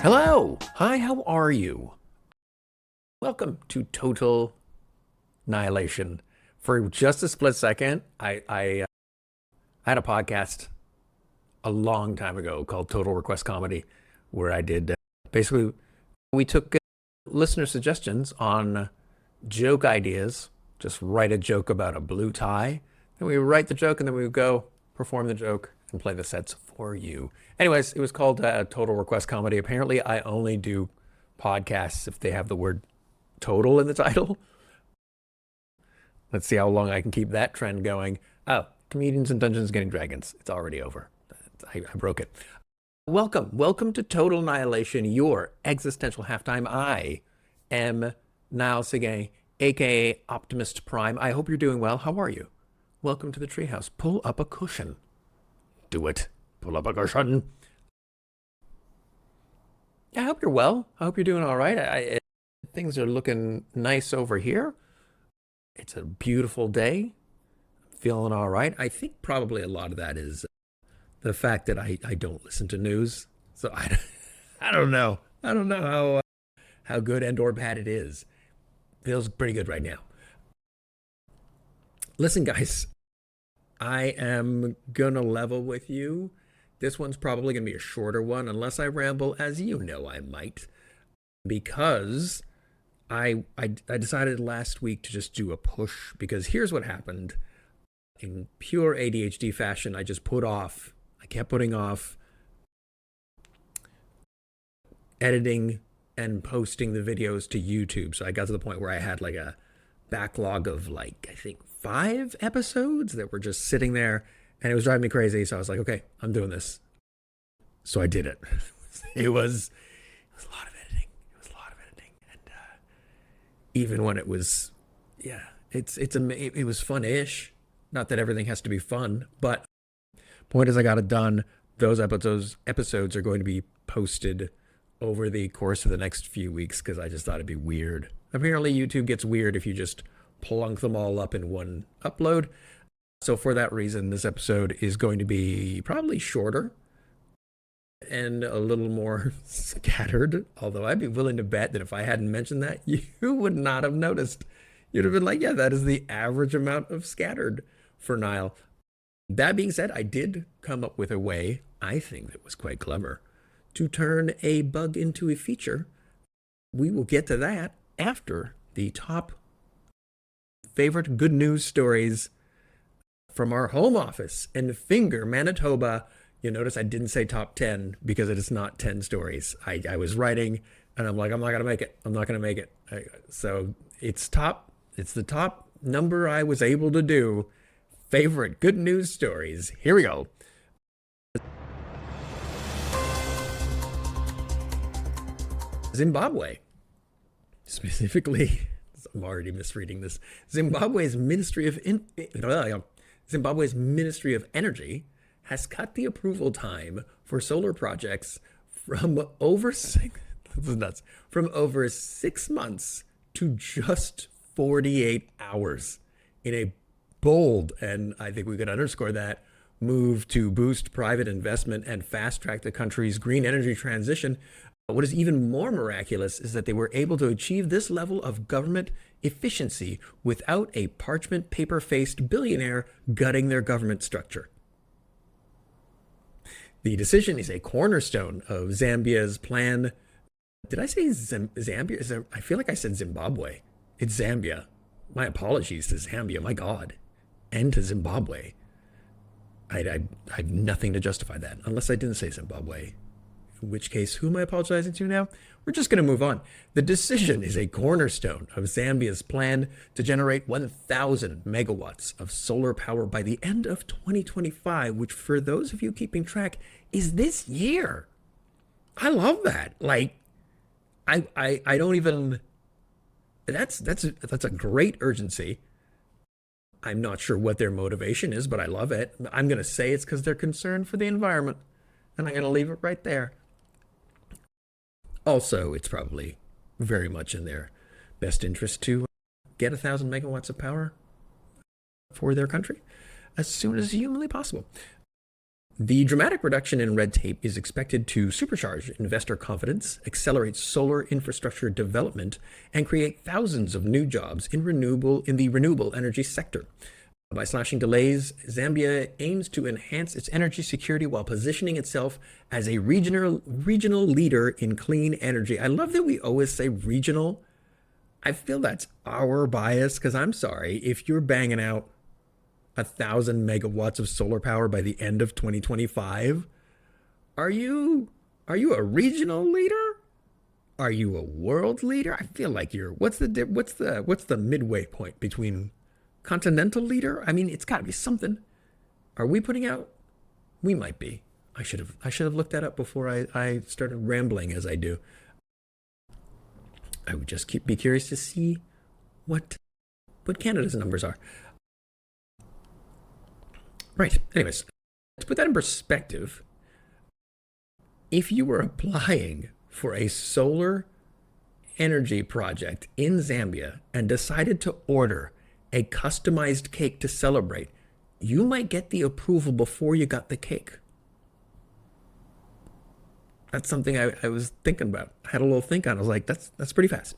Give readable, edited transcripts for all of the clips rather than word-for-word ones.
Hello. Hi, how are you? Welcome to Total Nileation. For just a split second, I had a podcast a long time ago called Total Request Comedy, where I did basically, we took listener suggestions on joke ideas, just write a joke about a blue tie, and we would write the joke and then we would go perform the joke and play the sets for you. Anyways, it was called Total Request Comedy. Apparently, I only do podcasts if they have the word total in the title. Let's see how long I can keep that trend going. Oh, Comedians in Dungeons and Dragons. It's already over. I broke it. Welcome to Total Annihilation, your existential halftime. I am Niall Sigay, aka Optimist Prime. I hope you're doing well. How are you? Welcome to the treehouse. Pull up a cushion. Do it. Pull up a cushion. Yeah, I hope you're well. I hope you're doing all right. Things are looking nice over here. It's a beautiful day. I'm feeling all right. I think probably a lot of that is the fact that I don't listen to news. So I don't know. I don't know how good and or bad it is. Feels pretty good right now. Listen, guys, I am gonna level with you. This one's probably gonna be a shorter one, unless I ramble, as you know I might, because I decided last week to just do a push. Because here's what happened. In pure ADHD fashion, I kept putting off editing and posting the videos to YouTube. So I got to the point where I had like a backlog of like, I think 5 episodes that were just sitting there, and it was driving me crazy. So I was like, okay, I'm doing this. So I did it. It was a lot of editing. It was a lot of editing. And even when it was, yeah, it was fun-ish. Not that everything has to be fun, but point is I got it done. Those episodes are going to be posted over the course of the next few weeks because I just thought it'd be weird. Apparently YouTube gets weird if you just plunk them all up in one upload. So for that reason, this episode is going to be probably shorter and a little more scattered. Although I'd be willing to bet that if I hadn't mentioned that, you would not have noticed. You'd have been like, yeah, that is the average amount of scattered for Niall. That being said, I did come up with a way, I think that was quite clever, to turn a bug into a feature. We will get to that after the top favorite good news stories from our home office in Finger, Manitoba. You notice I didn't say top 10 because it is not 10 stories. I was writing and I'm like, I'm not going to make it. I'm not going to make it. So it's the top number I was able to do. Favorite good news stories. Here we go. Zimbabwe. Specifically, I'm already misreading this. Zimbabwe's Ministry of Energy has cut the approval time for solar projects from over 6 months to just 48 hours in a bold, and I think we could underscore that, move to boost private investment and fast track the country's green energy transition. What is even more miraculous is that they were able to achieve this level of government efficiency without a parchment paper-faced billionaire gutting their government structure. The decision is a cornerstone of Zambia's plan. Did I say Zambia? I feel like I said Zimbabwe. It's Zambia. My apologies to Zambia, my God, and to Zimbabwe. I have nothing to justify that, unless I didn't say Zimbabwe. In which case, who am I apologizing to now? We're just going to move on. The decision is a cornerstone of Zambia's plan to generate 1,000 megawatts of solar power by the end of 2025, which, for those of you keeping track, is this year. I love that. Like, I don't even. That's a great urgency. I'm not sure what their motivation is, but I love it. I'm going to say it's because they're concerned for the environment, and I'm going to leave it right there. Also, it's probably very much in their best interest to get 1,000 megawatts of power for their country as soon as humanly possible. The dramatic reduction in red tape is expected to supercharge investor confidence, accelerate solar infrastructure development, and create thousands of new jobs in the renewable energy sector. By slashing delays, Zambia aims to enhance its energy security while positioning itself as a regional leader in clean energy. I love that we always say regional. I feel that's our bias, because I'm sorry, if you're banging out 1,000 megawatts of solar power by the end of 2025, are you a regional leader? Are you a world leader? I feel like you're. What's the midway point between continental leader? I mean, it's got to be something. Are we putting out? We might be. I should have looked that up before I started rambling as I do. I would just be curious to see what Canada's numbers are. Right. Anyways, to put that in perspective, if you were applying for a solar energy project in Zambia and decided to order a customized cake to celebrate, you might get the approval before you got the cake. That's something I was thinking about. I had a little think on it. I was like, that's pretty fast.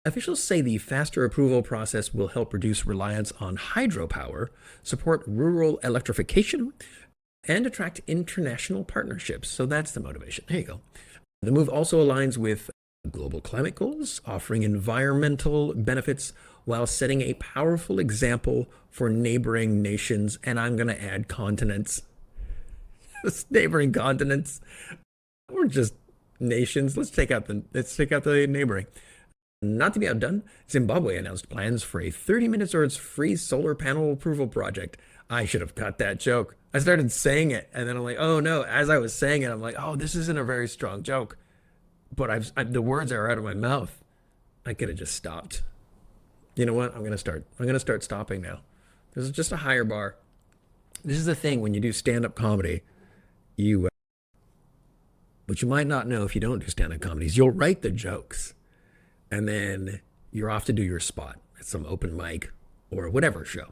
Officials say the faster approval process will help reduce reliance on hydropower, support rural electrification, and attract international partnerships. So that's the motivation. There you go. The move also aligns with global climate goals, offering environmental benefits while setting a powerful example for neighboring nations. And I'm going to add continents. Neighboring continents. Or just nations. Let's take out the neighboring. Not to be outdone, Zimbabwe announced plans for a 30-minute or free solar panel approval project. I should have cut that joke. I started saying it, and then I'm like, oh no. As I was saying it, I'm like, oh, this isn't a very strong joke. But the words are out of my mouth. I could have just stopped. You know what? I'm gonna start stopping now. This is just a higher bar. This is the thing when you do stand-up comedy. What you might not know if you don't do stand-up comedies, you'll write the jokes. And then you're off to do your spot at some open mic or whatever show.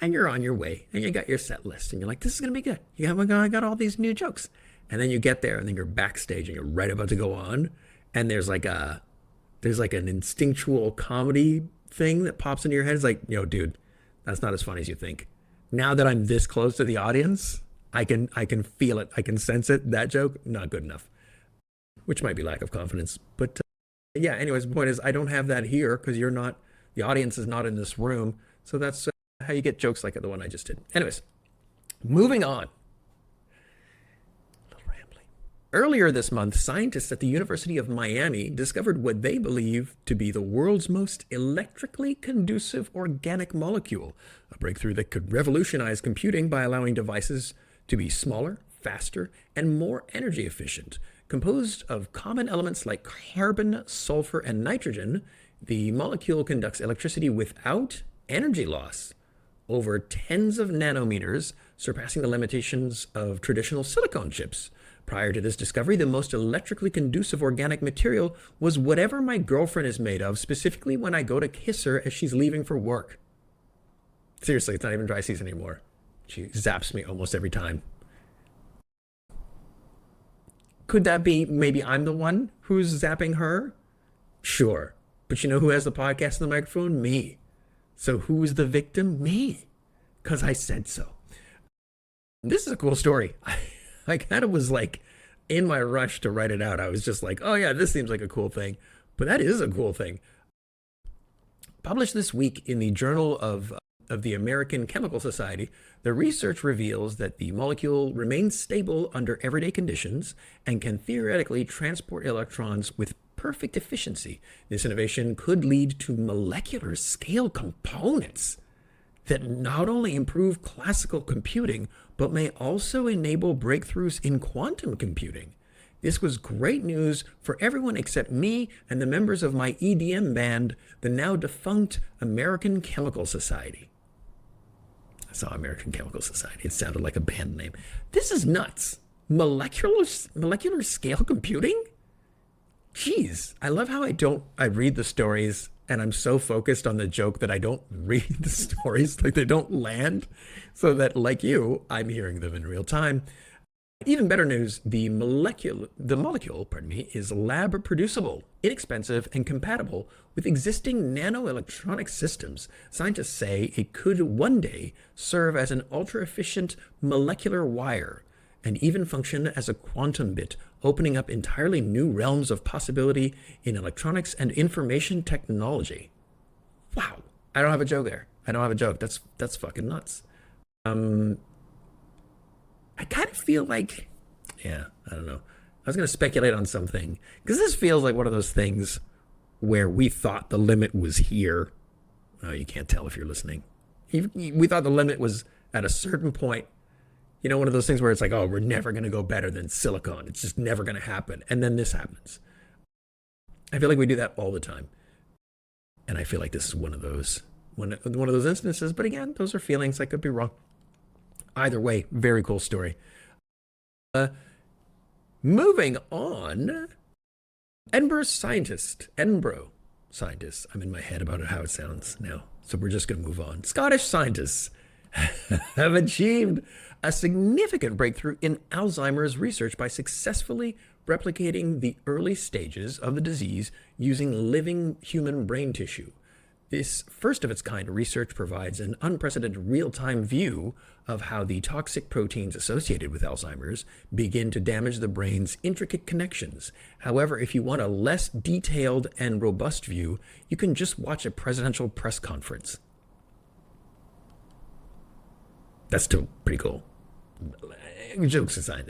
And you're on your way and you got your set list and you're like, this is going to be good. I got all these new jokes. And then you get there and then you're backstage and you're right about to go on. And there's like an instinctual comedy thing that pops into your head. It's like, yo, dude, that's not as funny as you think. Now that I'm this close to the audience, I can feel it. I can sense it. That joke, not good enough, which might be lack of confidence. But yeah, anyways, the point is I don't have that here because the audience is not in this room. So that's how you get jokes like the one I just did. Anyways, moving on. A little rambling. Earlier this month, scientists at the University of Miami discovered what they believe to be the world's most electrically conducive organic molecule, a breakthrough that could revolutionize computing by allowing devices to be smaller, faster, and more energy efficient. Composed of common elements like carbon, sulfur, and nitrogen, the molecule conducts electricity without energy loss over tens of nanometers, surpassing the limitations of traditional silicon chips. Prior to this discovery, the most electrically conducive organic material was whatever my girlfriend is made of, specifically when I go to kiss her as she's leaving for work. Seriously, it's not even dry season anymore. She zaps me almost every time. Could that be maybe I'm the one who's zapping her? Sure. But you know who has the podcast and the microphone? Me. So who's the victim? Me. Because I said so. This is a cool story. I kind of was like, in my rush to write it out, I was just like, oh yeah, this seems like a cool thing. But that is a cool thing. Published this week in the Journal of the American Chemical Society, the research reveals that the molecule remains stable under everyday conditions and can theoretically transport electrons with perfect efficiency. This innovation could lead to molecular scale components that not only improve classical computing, but may also enable breakthroughs in quantum computing. This was great news for everyone except me and the members of my EDM band, the now defunct American Chemical Society. I saw American Chemical Society. It sounded like a band name. This is nuts. Molecular scale computing? Jeez, I love how I read the stories and I'm so focused on the joke that I don't read the stories, like they don't land, so that, like you, I'm hearing them in real time. Even better news, the molecule, pardon me, is lab producible, inexpensive, and compatible with existing nanoelectronic systems. Scientists say it could one day serve as an ultra-efficient molecular wire and even function as a quantum bit, opening up entirely new realms of possibility in electronics and information technology. Wow. I don't have a joke there. I don't have a joke. That's fucking nuts. Um, I kind of feel like, yeah, I don't know. I was going to speculate on something because this feels like one of those things where we thought the limit was here. Oh, you can't tell if you're listening. We thought the limit was at a certain point. You know, one of those things where it's like, oh, we're never going to go better than silicon. It's just never going to happen. And then this happens. I feel like we do that all the time. And I feel like this is one of those instances. But again, those are feelings. I could be wrong. Either way, very cool story. Moving on, Edinburgh scientists, I'm in my head about how it sounds now, so we're just going to move on. Scottish scientists have achieved a significant breakthrough in Alzheimer's research by successfully replicating the early stages of the disease using living human brain tissue. This first of its kind research provides an unprecedented real-time view of how the toxic proteins associated with Alzheimer's begin to damage the brain's intricate connections. However, if you want a less detailed and robust view, you can just watch a presidential press conference. That's still pretty cool. Jokes aside,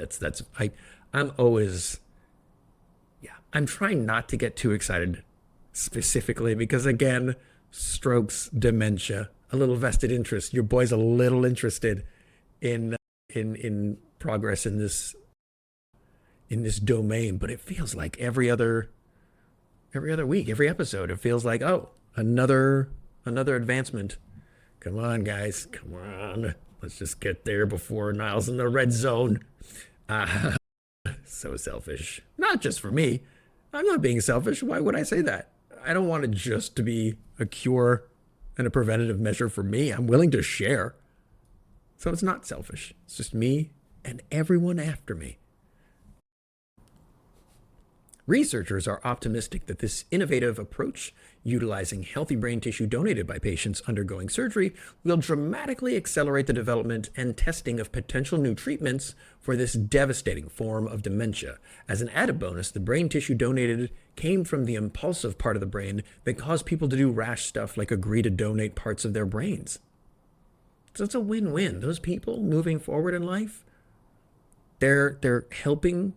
I'm always, yeah, I'm trying not to get too excited specifically because, again, strokes, dementia, a little vested interest. Your boy's a little interested in progress in this domain, but it feels like every other week, every episode, it feels like, oh, another advancement. Come on, guys, come on. Let's just get there before Niles in the red zone. So selfish. Not just for me. I'm not being selfish. Why would I say that? I don't want it just to be a cure and a preventative measure for me. I'm willing to share. So it's not selfish. It's just me and everyone after me. Researchers are optimistic that this innovative approach, utilizing healthy brain tissue donated by patients undergoing surgery, will dramatically accelerate the development and testing of potential new treatments for this devastating form of dementia. As an added bonus, the brain tissue donated came from the impulsive part of the brain that caused people to do rash stuff like agree to donate parts of their brains. So it's a win-win. Those people moving forward in life, they're helping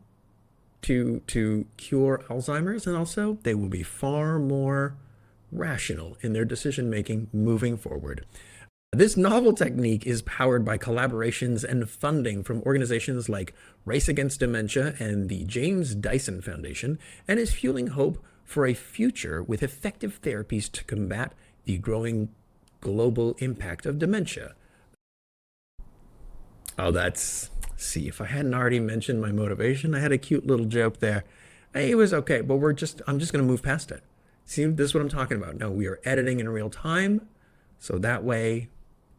to cure Alzheimer's, and also they will be far more rational in their decision making moving forward. This novel technique is powered by collaborations and funding from organizations like Race Against Dementia and the James Dyson Foundation, and is fueling hope for a future with effective therapies to combat the growing global impact of dementia. Oh, see, if I hadn't already mentioned my motivation, I had a cute little joke there. Hey, it was okay, but I'm just going to move past it. See, this is what I'm talking about. No, we are editing in real time, so that way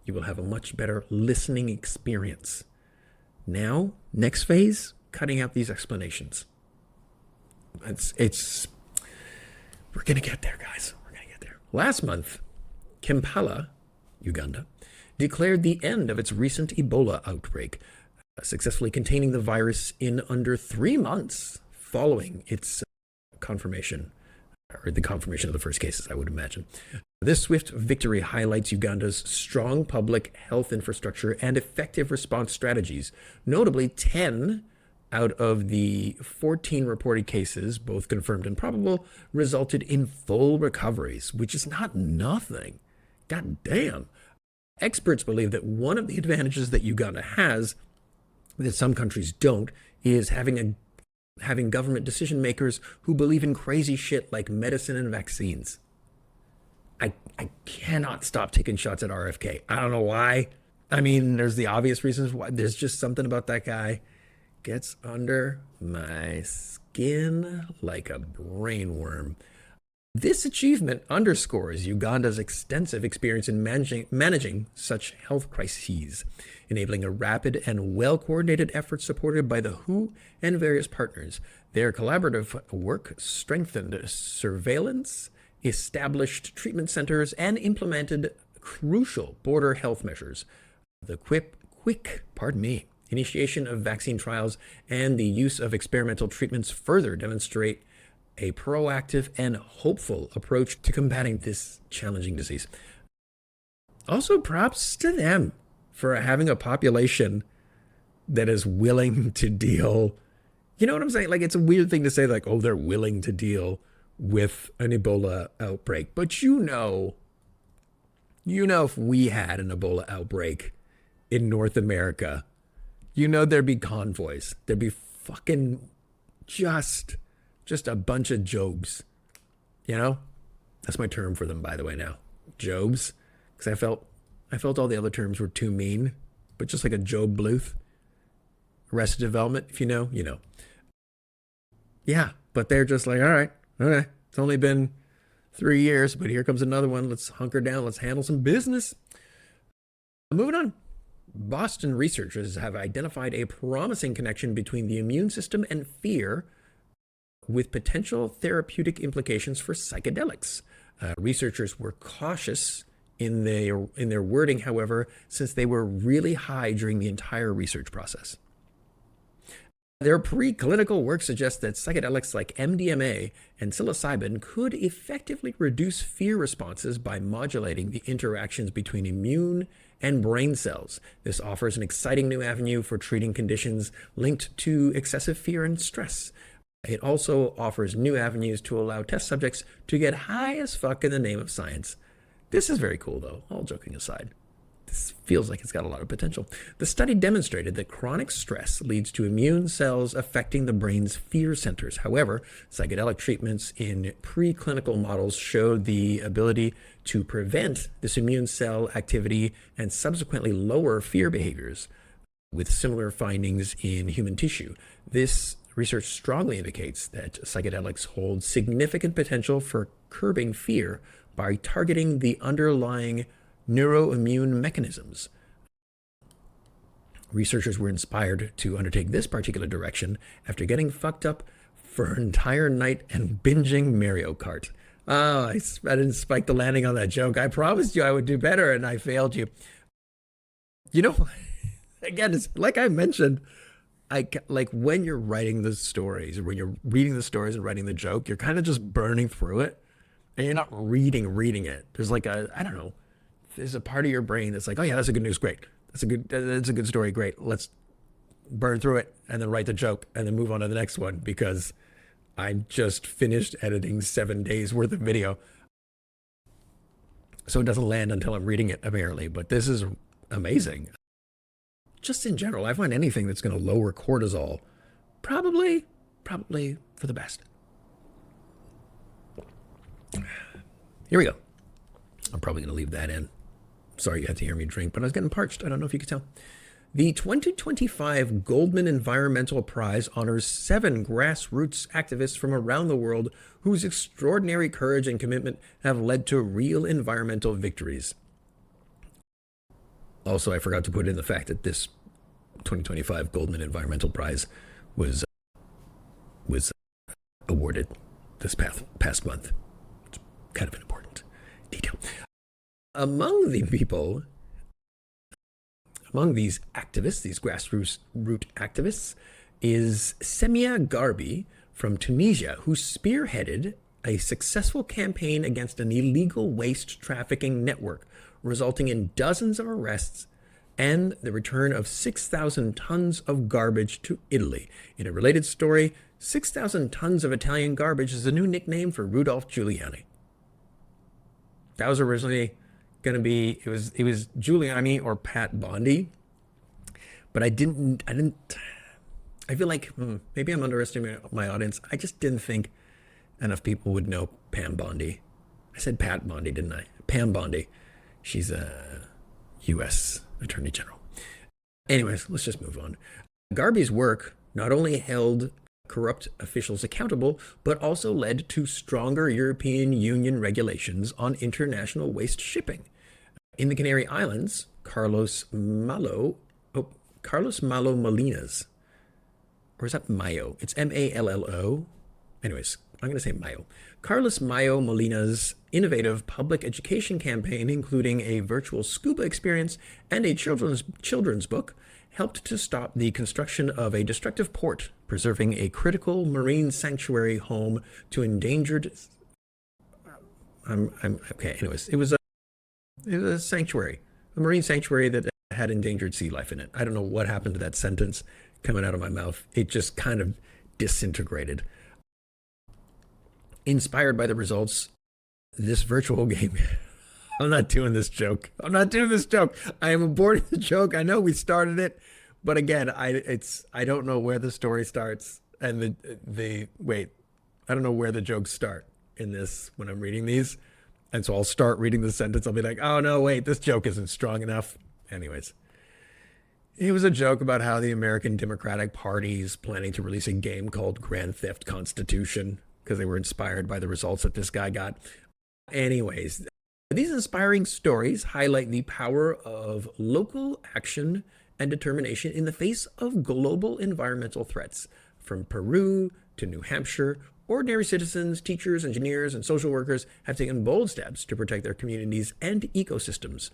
you will have a much better listening experience. Now, next phase, cutting out these explanations. We're going to get there, guys. We're going to get there. Last month, Kampala, Uganda, declared the end of its recent Ebola outbreak, successfully containing the virus in under 3 months following its confirmation, or the confirmation of the first cases, I would imagine. This swift victory highlights Uganda's strong public health infrastructure and effective response strategies. Notably, 10 out of the 14 reported cases, both confirmed and probable, resulted in full recoveries, which is not nothing. God damn. Experts believe that one of the advantages that Uganda has that some countries don't is having government decision makers who believe in crazy shit like medicine and vaccines. I cannot stop taking shots at RFK. I don't know why. I mean, there's the obvious reasons why. There's just something about that guy gets under my skin like a brainworm. This achievement underscores Uganda's extensive experience in managing such health crises, enabling a rapid and well-coordinated effort supported by the WHO and various partners. Their collaborative work strengthened surveillance, established treatment centers, and implemented crucial border health measures. The quick initiation of vaccine trials and the use of experimental treatments further demonstrate a proactive and hopeful approach to combating this challenging disease. Also, props to them for having a population that is willing to deal. You know what I'm saying? Like, it's a weird thing to say, like, oh, they're willing to deal with an Ebola outbreak. But you know, if we had an Ebola outbreak in North America, there'd be convoys. There'd be fucking just a bunch of Jobs. That's my term for them, by the way, now. Jobs. Because I felt all the other terms were too mean. But just like a Job Bluth. Arrested Development, if you know, you know. Yeah, but they're just like, all right, okay. It's only been 3 years, but here comes another one. Let's hunker down. Let's handle some business. Moving on. Boston researchers have identified a promising connection between the immune system and fear, with potential therapeutic implications for psychedelics. Researchers were cautious in their wording, however, since they were really high during the entire research process. Their preclinical work suggests that psychedelics like MDMA and psilocybin could effectively reduce fear responses by modulating the interactions between immune and brain cells. This offers an exciting new avenue for treating conditions linked to excessive fear and stress. It also offers new avenues to allow test subjects to get high as fuck in the name of science. This is very cool, though, all joking aside. This feels like it's got a lot of potential. The study demonstrated that chronic stress leads to immune cells affecting the brain's fear centers. However, psychedelic treatments in preclinical models showed the ability to prevent this immune cell activity and subsequently lower fear behaviors, with similar findings in human tissue. This research strongly indicates that psychedelics hold significant potential for curbing fear by targeting the underlying neuroimmune mechanisms. Researchers were inspired to undertake this particular direction after getting fucked up for an entire night and binging Mario Kart. Oh, I didn't spike the landing on that joke. I promised you I would do better, and I failed you. Again, it's like I mentioned, like when you're writing the stories, or when you're reading the stories and writing the joke, you're kind of just burning through it, and you're not reading it. There's like I don't know. There's a part of your brain that's like, oh yeah, that's a good news, great. That's a good story, great. Let's burn through it and then write the joke and then move on to the next one, because I just finished editing 7 days worth of video. So it doesn't land until I'm reading it, apparently. But this is amazing. Just in general, I find anything that's going to lower cortisol probably for the best. Here we go. I'm probably going to leave that in. Sorry you had to hear me drink, but I was getting parched. I don't know if you could tell. The 2025 Goldman Environmental Prize honors 7 grassroots activists from around the world whose extraordinary courage and commitment have led to real environmental victories. Also, I forgot to put in the fact that this 2025 Goldman Environmental Prize was awarded this past month. It's kind of an important detail. Among these activists, these grassroots activists, is Semia Garbi from Tunisia, who spearheaded a successful campaign against an illegal waste trafficking network, resulting in dozens of arrests and the return of 6,000 tons of garbage to Italy. In a related story, 6,000 tons of Italian garbage is a new nickname for Rudolph Giuliani. That was originally going to be, it was Giuliani or Pat Bondi, but I feel like maybe I'm underestimating my audience. I just didn't think enough people would know Pam Bondi. I said Pat Bondi, didn't I? Pam Bondi. She's a U.S. Attorney General. Anyways, let's just move on. Garbi's work not only held corrupt officials accountable, but also led to stronger European Union regulations on international waste shipping. In the Canary Islands, Carlos Malo Molinas, or is that Mayo? It's Mallo. Anyways, I'm going to say Mayo. Carlos Mayo Molina's innovative public education campaign, including a virtual scuba experience and a children's book, helped to stop the construction of a destructive port, preserving a critical marine sanctuary home to endangered. I'm okay. Anyways, it was a sanctuary, a marine sanctuary that had endangered sea life in it. I don't know what happened to that sentence coming out of my mouth. It just kind of disintegrated. Inspired by the results, this virtual game. I'm not doing this joke. I am aborting the joke. I know we started it, but again, I don't know where the story starts and I don't know where the jokes start in this when I'm reading these. And so I'll start reading the sentence. I'll be like, oh no, wait, this joke isn't strong enough. Anyways, it was a joke about how the American Democratic Party is planning to release a game called Grand Theft Constitution because they were inspired by the results that this guy got. Anyways, these inspiring stories highlight the power of local action and determination in the face of global environmental threats. From Peru to New Hampshire, ordinary citizens, teachers, engineers, and social workers have taken bold steps to protect their communities and ecosystems.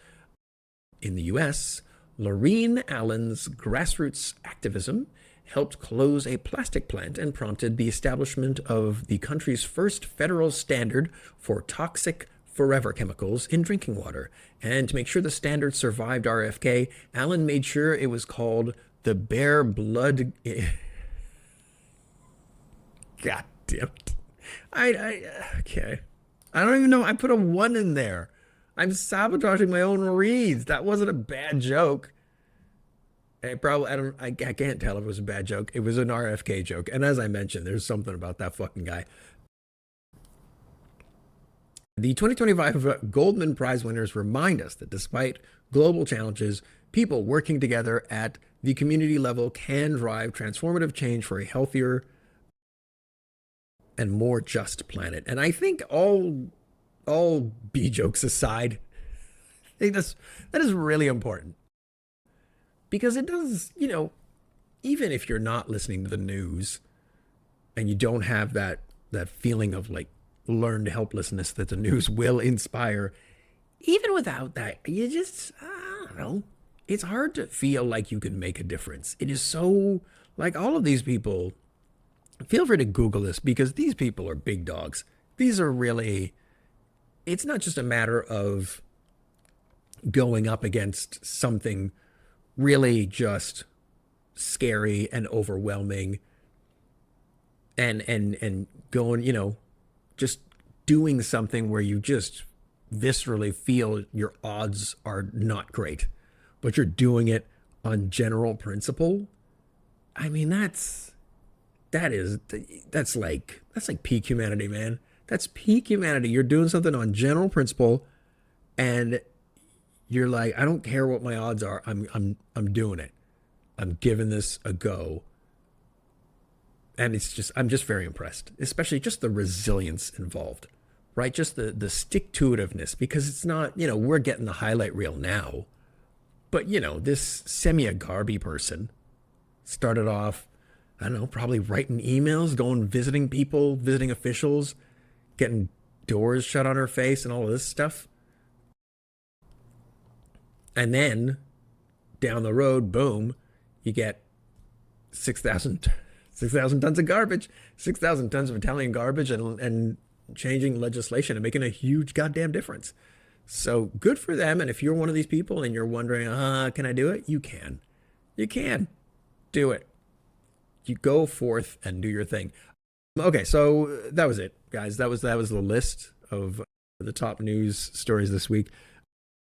In the US, Laureen Allen's grassroots activism helped close a plastic plant and prompted the establishment of the country's first federal standard for toxic forever chemicals in drinking water. And to make sure the standard survived RFK, Allen made sure it was called the Bare Blood. God damn it. Okay. I don't even know. I put a 1 in there. I'm sabotaging my own reads. That wasn't a bad joke. I can't tell if it was a bad joke. It was an RFK joke. And as I mentioned, there's something about that fucking guy. The 2025 Goldman Prize winners remind us that despite global challenges, people working together at the community level can drive transformative change for a healthier and more just planet. And I think all B jokes aside, I think that is really important. Because it does, even if you're not listening to the news and you don't have that feeling of like learned helplessness that the news will inspire, even without that, you just, I don't know, it's hard to feel like you can make a difference. It is so, like all of these people, feel free to Google this because these people are big dogs. These are really, it's not just a matter of going up against something really just scary and overwhelming and going, just doing something where you just viscerally feel your odds are not great, but you're doing it on general principle. I mean, that's like peak humanity, man. That's peak humanity. You're doing something on general principle and you're like, I don't care what my odds are. I'm doing it. I'm giving this a go. And I'm just very impressed, especially just the resilience involved, right? Just the stick-to-itiveness, because it's not, we're getting the highlight reel now, but this Semia Garby person started off, I don't know, probably writing emails, visiting people, visiting officials, getting doors shut on her face and all of this stuff. And then down the road, boom, you get 6,000 tons of garbage, 6,000 tons of Italian garbage and changing legislation and making a huge goddamn difference. So good for them. And if you're one of these people and you're wondering, can I do it? You can. You can do it. You go forth and do your thing. Okay, so that was it, guys. That was the list of the top news stories this week.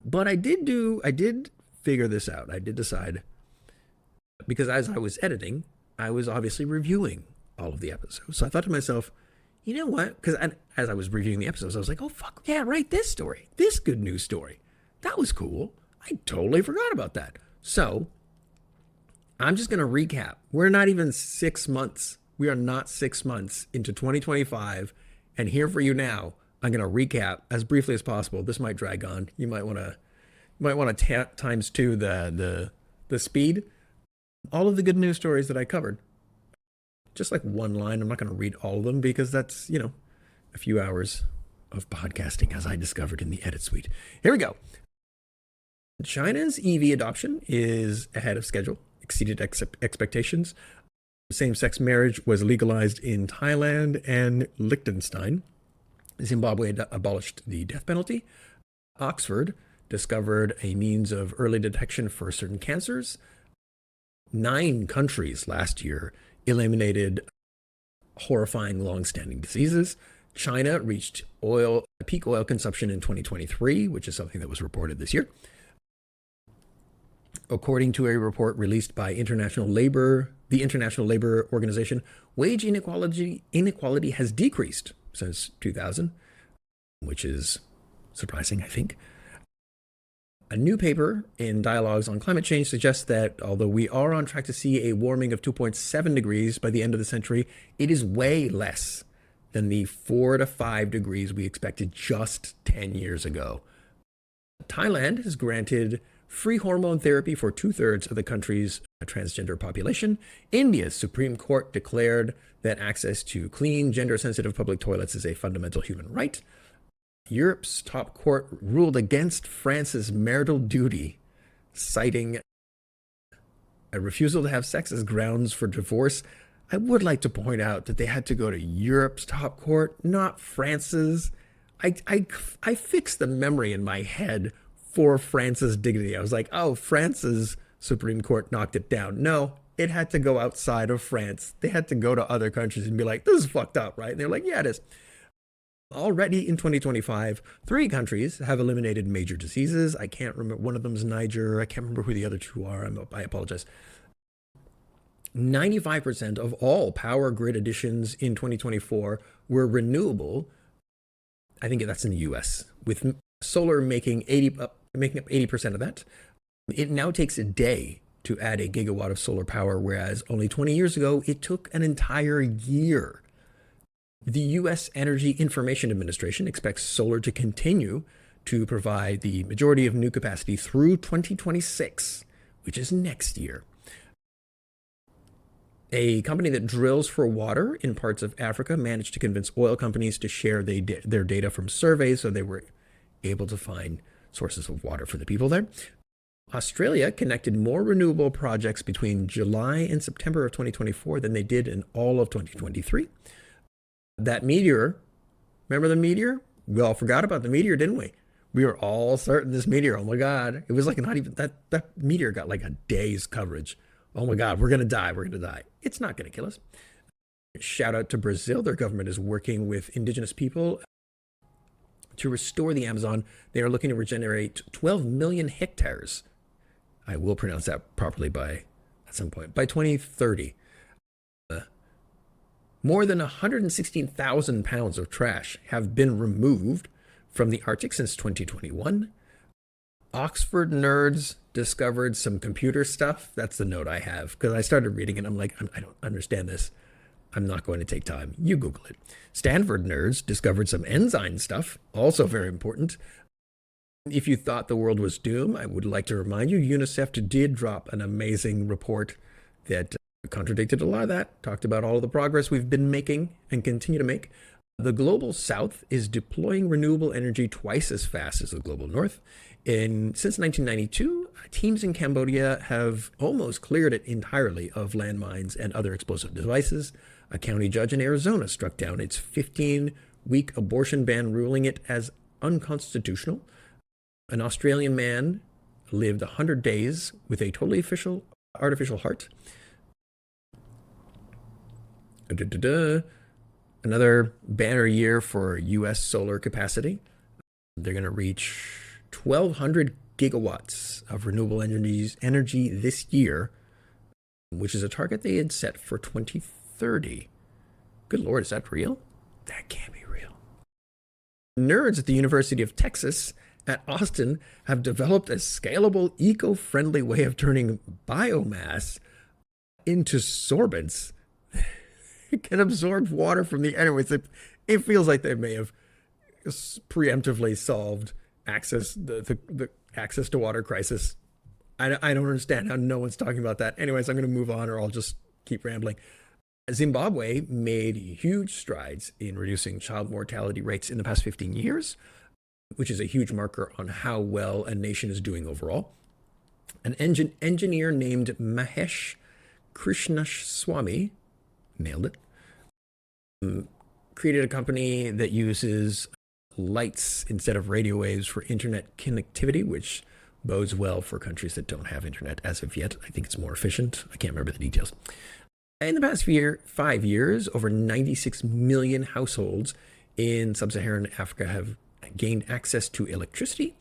But I did figure this out. I did decide, because as I was editing, I was obviously reviewing all of the episodes. So I thought to myself, you know what? Because as I was reviewing the episodes, I was like, oh, fuck, yeah, right, this story. This good news story. That was cool. I totally forgot about that. So I'm just going to recap. We're not even 6 months We are not 6 months into 2025, and here for you now. I'm going to recap as briefly as possible. This might drag on. You might want to times two the speed. All of the good news stories that I covered. Just like one line. I'm not going to read all of them because that's, a few hours of podcasting, as I discovered in the edit suite. Here we go. China's EV adoption is ahead of schedule, exceeded expectations. Same-sex marriage was legalized in Thailand and Liechtenstein. Zimbabwe abolished the death penalty. Oxford discovered a means of early detection for certain cancers. 9 countries last year eliminated horrifying long-standing diseases. China reached peak oil consumption in 2023, which is something that was reported this year. According to a report released by the International Labor Organization, wage inequality has decreased since 2000, which is surprising, I think. A new paper in Dialogues on Climate Change suggests that although we are on track to see a warming of 2.7 degrees by the end of the century, it is way less than the 4 to 5 degrees we expected just 10 years ago. Thailand has granted free hormone therapy for 2/3 of the country's transgender population. India's Supreme Court declared that access to clean, gender-sensitive public toilets is a fundamental human right. Europe's top court ruled against France's marital duty, citing a refusal to have sex as grounds for divorce. I would like to point out that they had to go to Europe's top court, not France's. I fixed the memory in my head for France's dignity. I was like, oh, France's Supreme Court knocked it down. No, it had to go outside of France. They had to go to other countries and be like, this is fucked up, right? And they're like, yeah, it is. Already in 2025, 3 countries have eliminated major diseases. I can't remember. One of them is Niger. I can't remember who the other 2 are. I apologize. 95% of all power grid additions in 2024 were renewable. I think that's in the US, with solar making up 80% of that. It now takes a day to add a gigawatt of solar power, whereas only 20 years ago, it took an entire year. The U.S. Energy Information Administration expects solar to continue to provide the majority of new capacity through 2026, which is next year. A company that drills for water in parts of Africa managed to convince oil companies to share their data from surveys, so they were able to find sources of water for the people there. Australia connected more renewable projects between July and September of 2024 than they did in all of 2023. That meteor, remember the meteor? We all forgot about the meteor, didn't we? We were all certain this meteor, oh my God. It was like not even, that meteor got like a day's coverage. Oh my God, we're going to die. It's not going to kill us. Shout out to Brazil. Their government is working with indigenous people to restore the Amazon. They are looking to regenerate 12 million hectares. I will pronounce that properly at some point. By 2030. More than 116,000 pounds of trash have been removed from the Arctic since 2021. Oxford nerds discovered some computer stuff. That's the note I have, because I started reading it. I'm like, I don't understand this. I'm not going to take time. You Google it. Stanford nerds discovered some enzyme stuff, also very important. If you thought the world was doomed, I would like to remind you, UNICEF did drop an amazing report that contradicted a lot of that, talked about all of the progress we've been making and continue to make. The global south is deploying renewable energy twice as fast as the global north. Since 1992, teams in Cambodia have almost cleared it entirely of landmines and other explosive devices. A county judge in Arizona struck down its 15-week abortion ban, ruling it as unconstitutional. An Australian man lived 100 days with a totally artificial heart. Another banner year for U.S. solar capacity. They're going to reach 1,200 gigawatts of renewable energy this year, which is a target they had set for 2030. Good Lord, is that real? That can't be real. Nerds at the University of Texas at Austin have developed a scalable, eco-friendly way of turning biomass into sorbents. can absorb water from the air. It feels like they may have preemptively solved the access to water crisis. I don't understand how no one's talking about that. Anyways, I'm going to move on, or I'll just keep rambling. Zimbabwe made huge strides in reducing child mortality rates in the past 15 years, which is a huge marker on how well a nation is doing overall. An engineer named Mahesh Krishnaswamy, nailed it, created a company that uses lights instead of radio waves for internet connectivity, which bodes well for countries that don't have internet as of yet. I think it's more efficient. I can't remember the details. In the past 5 years, over 96 million households in sub-Saharan Africa have gained access to electricity.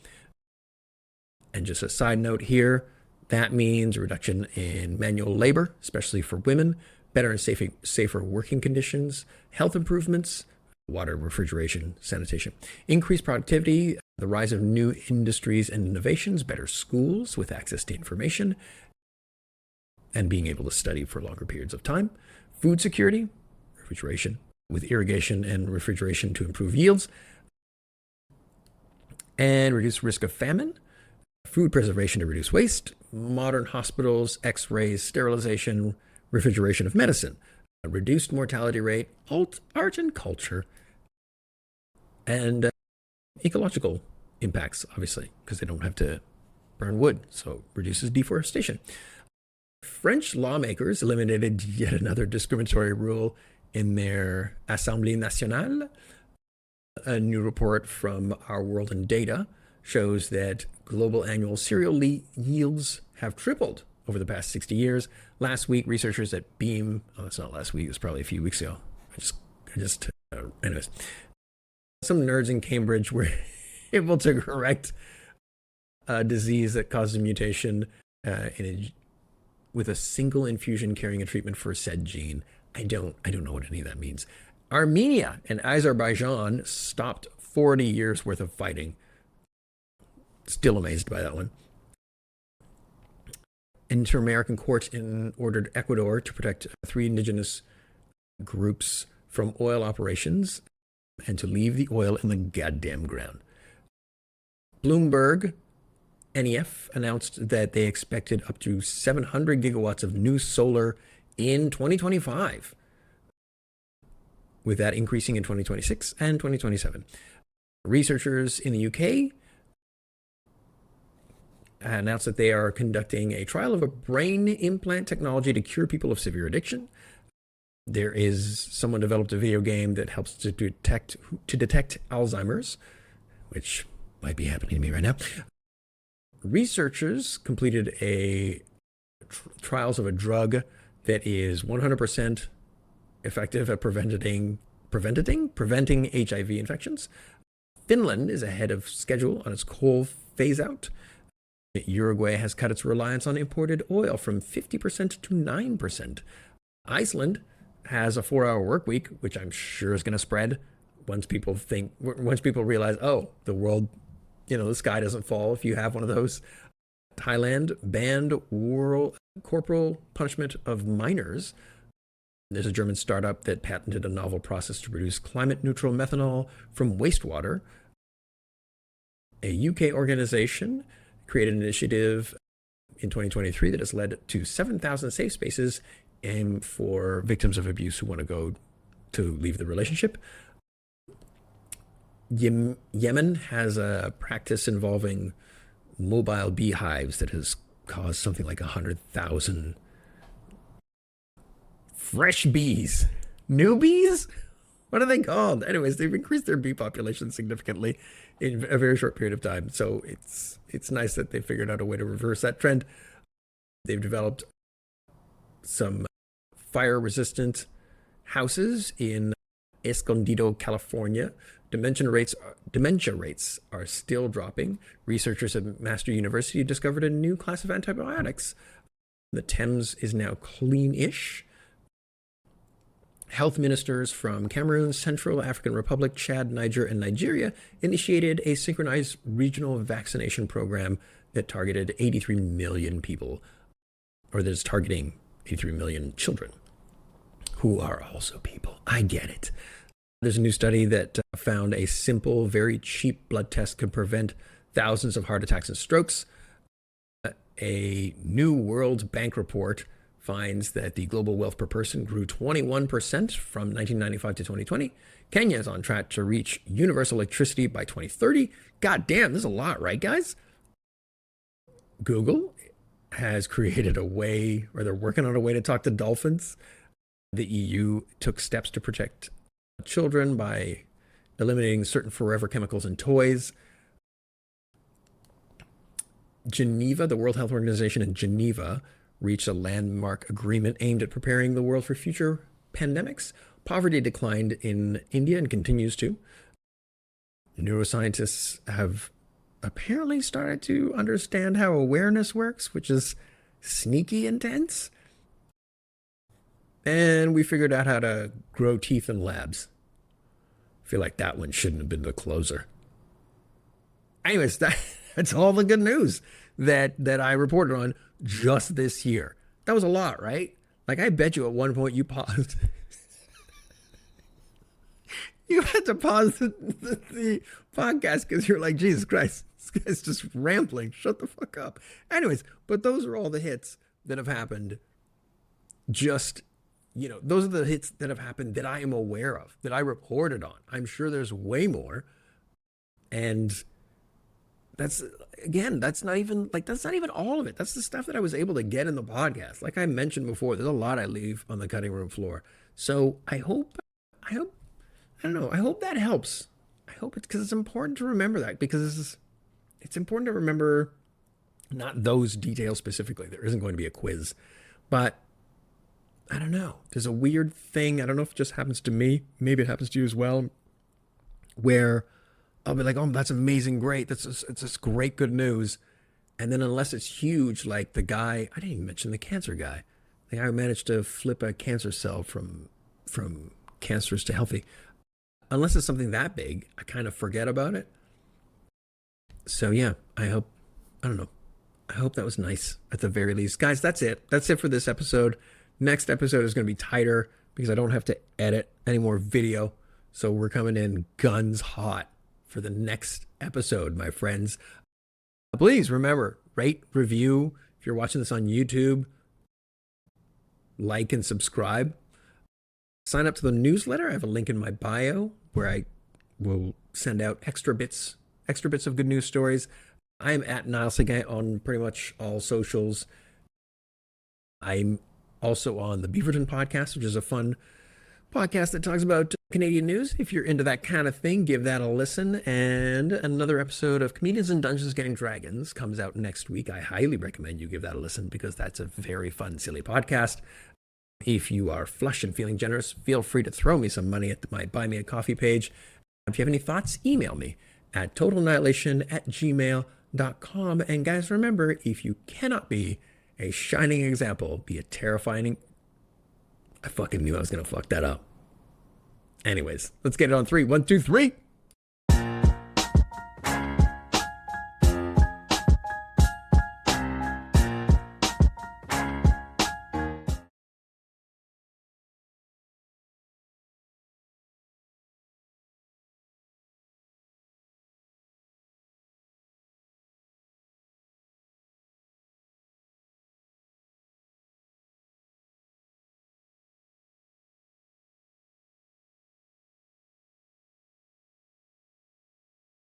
And just a side note here, that means a reduction in manual labor, especially for women, better and safer working conditions, health improvements, water, refrigeration, sanitation, increased productivity, the rise of new industries and innovations, better schools with access to information, and being able to study for longer periods of time, food security, refrigeration, with irrigation and refrigeration to improve yields, and reduce risk of famine, food preservation to reduce waste, modern hospitals, x-rays, sterilization, refrigeration of medicine, a reduced mortality rate, art and culture, and ecological impacts, obviously, because they don't have to burn wood, so reduces deforestation. French lawmakers eliminated yet another discriminatory rule in their Assemblée Nationale. A new report from Our World in Data shows that global annual cereal yields have tripled over the past 60 years. Last week, researchers at Beam, it's not last week, it was probably a few weeks ago. Anyways, some nerds in Cambridge were able to correct a disease that causes a mutation with a single infusion carrying a treatment for said gene. I don't know what any of that means. Armenia and Azerbaijan stopped 40 years worth of fighting. Still amazed by that one. Inter-American Court ordered Ecuador to protect 3 indigenous groups from oil operations and to leave the oil in the goddamn ground. Bloomberg NEF announced that they expected up to 700 gigawatts of new solar in 2025, with that increasing in 2026 and 2027. Researchers in the UK announced that they are conducting a trial of a brain implant technology to cure people of severe addiction. There is someone developed a video game that helps to detect Alzheimer's, which might be happening to me right now. Researchers completed trials of a drug that is 100% effective at preventing HIV infections. Finland is ahead of schedule on its coal phase out. Uruguay has cut its reliance on imported oil from 50% to 9%. Iceland has a 4-hour work week, which I'm sure is going to spread once people realize, oh, the world, the sky doesn't fall if you have one of those. Thailand banned corporal punishment of minors. There's a German startup that patented a novel process to produce climate-neutral methanol from wastewater. A UK organization created an initiative in 2023 that has led to 7,000 safe spaces and for victims of abuse who want to go to leave the relationship. Yemen has a practice involving mobile beehives that has caused something like 100,000 fresh bees. New bees? What are they called? Anyways, they've increased their bee population significantly in a very short period of time. So it's nice that they figured out a way to reverse that trend. They've developed some fire-resistant houses in Escondido, California. Dementia rates are still dropping. Researchers at Master University discovered a new class of antibiotics. The Thames is now clean-ish. Health ministers from Cameroon, Central African Republic, Chad, Niger, and Nigeria initiated a synchronized regional vaccination program that targeted 83 million people, or that is targeting 83 million children. who are also people. I get it. There's a new study that found a simple, very cheap blood test could prevent thousands of heart attacks and strokes. A new World Bank report finds that the global wealth per person grew 21% from 1995 to 2020. Kenya is on track to reach universal electricity by 2030. God damn, this is a lot, right, guys? Google has created a way, or they're working on a way to talk to dolphins. The EU took steps to protect children by eliminating certain forever chemicals in toys. Geneva, the World Health Organization in Geneva, reached a landmark agreement aimed at preparing the world for future pandemics. Poverty declined in India and continues to. Neuroscientists have apparently started to understand how awareness works, which is sneaky intense. And we figured out how to grow teeth in labs. I feel like that one shouldn't have been the closer. Anyways, that's all the good news that I reported on just this year. That was a lot, right? Like, I bet you at one point you paused. You had to pause the podcast because you're like, Jesus Christ, this guy's just rambling. Shut the fuck up. Anyways, but those are all the hits that have happened. Just, those are the hits that have happened that I am aware of, that I reported on. I'm sure there's way more. And that's not even all of it. That's the stuff that I was able to get in the podcast. Like I mentioned before, there's a lot I leave on the cutting room floor. So I hope that helps. I hope it's because it's important to remember that, because it's important to remember not those details specifically. There isn't going to be a quiz, but I don't know. There's a weird thing. I don't know if it just happens to me. Maybe it happens to you as well, where I'll be like, oh, that's amazing. Great. It's just great, good news. And then unless it's huge, like the guy, I didn't even mention the cancer guy. The guy who managed to flip a cancer cell from cancerous to healthy. Unless it's something that big, I kind of forget about it. So yeah, I hope that was nice at the very least. Guys, that's it. That's it for this episode. Next episode is going to be tighter because I don't have to edit any more video. So we're coming in guns hot for the next episode, my friends. Please remember, rate, review. If you're watching this on YouTube, like and subscribe. Sign up to the newsletter. I have a link in my bio where I will send out extra bits of good news stories. I am at Nileation on pretty much all socials. I'm also on the Beaverton podcast, which is a fun podcast that talks about Canadian news. If you're into that kind of thing, give that a listen. And another episode of Comedians in Dungeons Getting Dragons comes out next week. I highly recommend you give that a listen because that's a very fun, silly podcast. If you are flush and feeling generous, feel free to throw me some money at my Buy Me a Coffee page. If you have any thoughts, email me at totalnihilation@gmail.com. And guys, remember, if you cannot be a shining example, be a terrifying... I fucking knew I was going to fuck that up. Anyways, let's get it on 3. 1, 2, 3.